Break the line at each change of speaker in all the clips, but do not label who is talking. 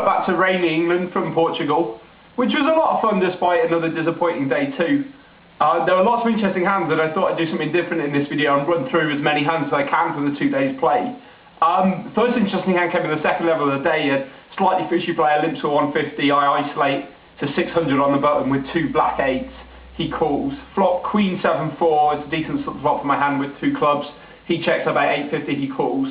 got back to rainy England from Portugal, which was a lot of fun despite another disappointing day too. There were lots of interesting hands, and I thought I'd do something different in this video and run through as many hands as I can from the 2 days play. First interesting hand came in the second level of the day. A slightly fishy player limps for 150, I isolate to 600 on the button with 2 black 8s. He calls. Flop Queen 7-4, it's a decent flop for my hand with 2 clubs. He checks about 850, he calls.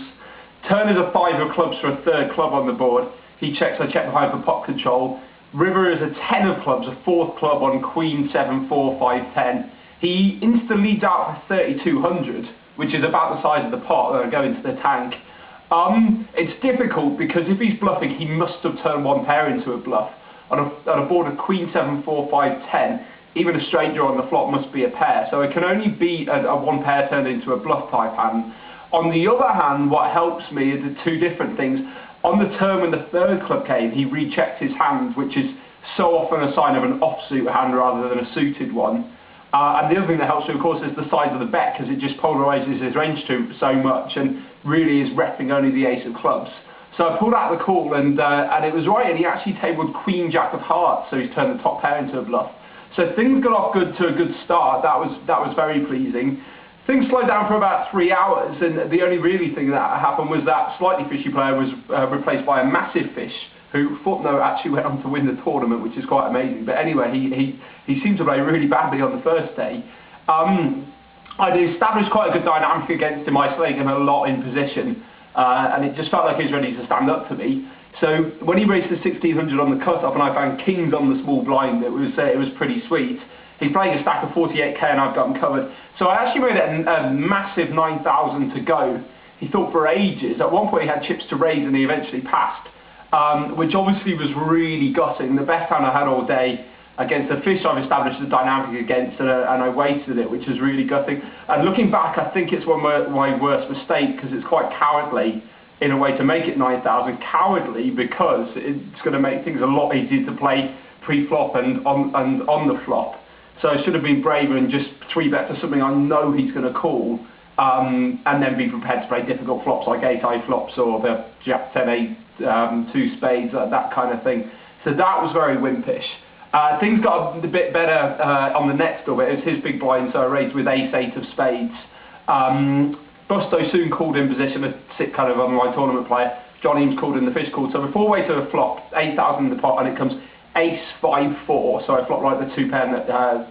Turn is a 5 of clubs for a 3rd club on the board. He checks, I check behind for pot control. River is a 10 of clubs, a 4th club on Queen 7-4, 5-10. He instantly leads out for 3,200, which is about the size of the pot that I go into the tank. It's difficult because if he's bluffing, he must have turned one pair into a bluff. On a board of Queen 7-4, 5-10, even a straight draw on the flop must be a pair, so it can only be a one pair turned into a bluff type hand. On the other hand, what helps me is the 2 different things. On the turn when the 3rd club came, he rechecked his hand, which is so often a sign of an offsuit hand rather than a suited one. And the other thing that helps me, of course, is the size of the bet, because it just polarises his range to so much and really is repping only the ace of clubs. So I pulled out the call, and it was right, and he actually tabled Queen Jack of hearts, so he's turned the top pair into a bluff. So things got off good to a good start. That was very pleasing. Things slowed down for about 3 hours, and the only really thing that happened was that slightly fishy player was replaced by a massive fish, who, footnote, actually went on to win the tournament, which is quite amazing. But anyway, he seemed to play really badly on the first day. I'd established quite a good dynamic against him, isolating him a lot in position, and it just felt like he was ready to stand up to me. So when he raised to 1600 on the cut-off and I found kings on the small blind, it was pretty sweet. He's playing a stack of 48k and I've got him covered. So I actually made it a massive 9,000 to go. He thought for ages. At one point he had chips to raise and he eventually passed, which obviously was really gutting. The best hand I had all day against a fish I've established a dynamic against, and I wasted it, which was really gutting. And looking back, I think it's one of my worst mistakes, because it's quite cowardly in a way to make it 9,000. Cowardly because it's going to make things a lot easier to play pre-flop and on the flop. So I should have been braver and just 3-bet to something I know he's going to call, and then be prepared to play difficult flops like 8-eye flops or the Jack 10-8, 2 spades, that kind of thing. So that was very wimpish. Things got a bit better on the next of it. It was his big blind, so I raised with ace-8 of spades. Busto soon called in position, a sick kind of online tournament player. John Eames called in, the fish called. So before way to a flop, 8,000 in the pot, and it comes ace 5-4. So I flop like the 2 pair,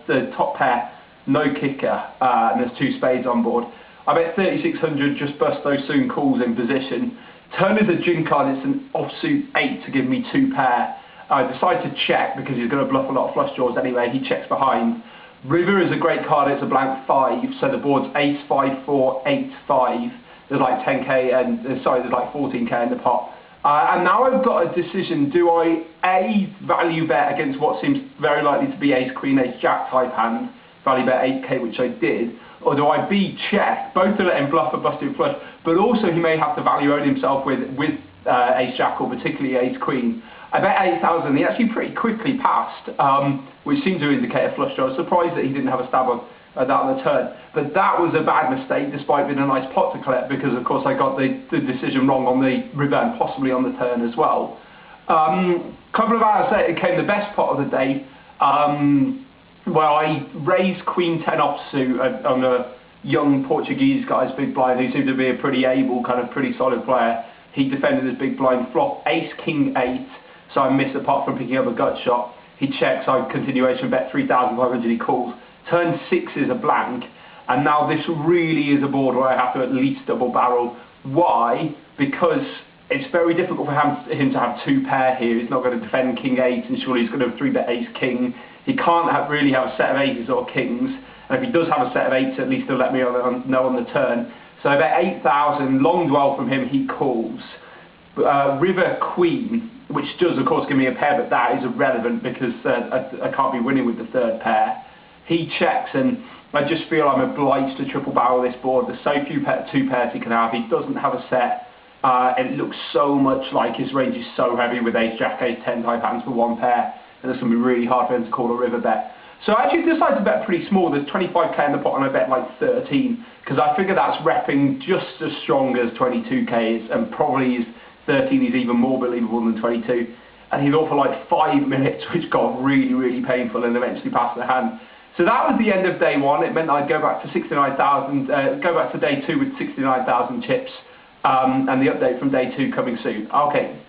the top pair, no kicker, and there's 2 spades on board. I bet 3,600, just Busto soon calls in position. Turn is a gin card, it's an offsuit 8 to give me 2 pair. I decide to check because he's going to bluff a lot of flush draws anyway. He checks behind. River is a great card, it's a blank 5, so the board's ace 5-4, 8-5. There's like 10k and there's like 14k in the pot. And now I've got a decision. Do I A, value bet against what seems very likely to be ace queen ace jack type hand, value bet 8k, which I did, or do I B, check, both to let him bluff a busted flush, but also he may have to value own himself with ace jack or particularly ace queen. I bet 8,000, he actually pretty quickly passed, which seemed to indicate a flush draw. I was surprised that he didn't have a stab at that on the turn. But that was a bad mistake, despite being a nice pot to collect, because of course I got the decision wrong on the river and possibly on the turn as well. Couple of hours later came the best pot of the day, where I raised Queen 10 offsuit on a young Portuguese guy's big blind, who seemed to be a pretty able, kind of pretty solid player. He defended his big blind, flop ace king 8. So I missed apart from picking up a gut shot. He checks, I continuation bet 3,500, he calls. Turn 6 is a blank, and now this really is a board where I have to at least double barrel. Why? Because it's very difficult for him to have 2 pair here. He's not going to defend king 8, and surely he's going to 3-bet ace king. He can't really have a set of aces or kings, and if he does have a set of 8s, at least he'll let me know on the turn. So I bet 8,000, long dwell from him, he calls. River Queen, which does of course give me a pair, but that is irrelevant because I can't be winning with the 3rd pair. He checks, and I just feel I'm obliged to triple barrel this board. There's so few 2 pairs he can have. He doesn't have a set, and it looks so much like his range is so heavy with ace jack, ace 10 type hands for 1 pair, and it's going to be really hard for him to call a river bet. So I actually decided to bet pretty small. There's 25k in the pot, and I bet like 13, because I figure that's repping just as strong as 22k is, and probably is 13 is even more believable than 22. and he thought for like 5 minutes, which got really, really painful, and eventually passed the hand. So that was the end of day 1. It meant I'd go back to 69,000, go back to day 2 with 69,000 chips, and the update from day 2 coming soon. Okay.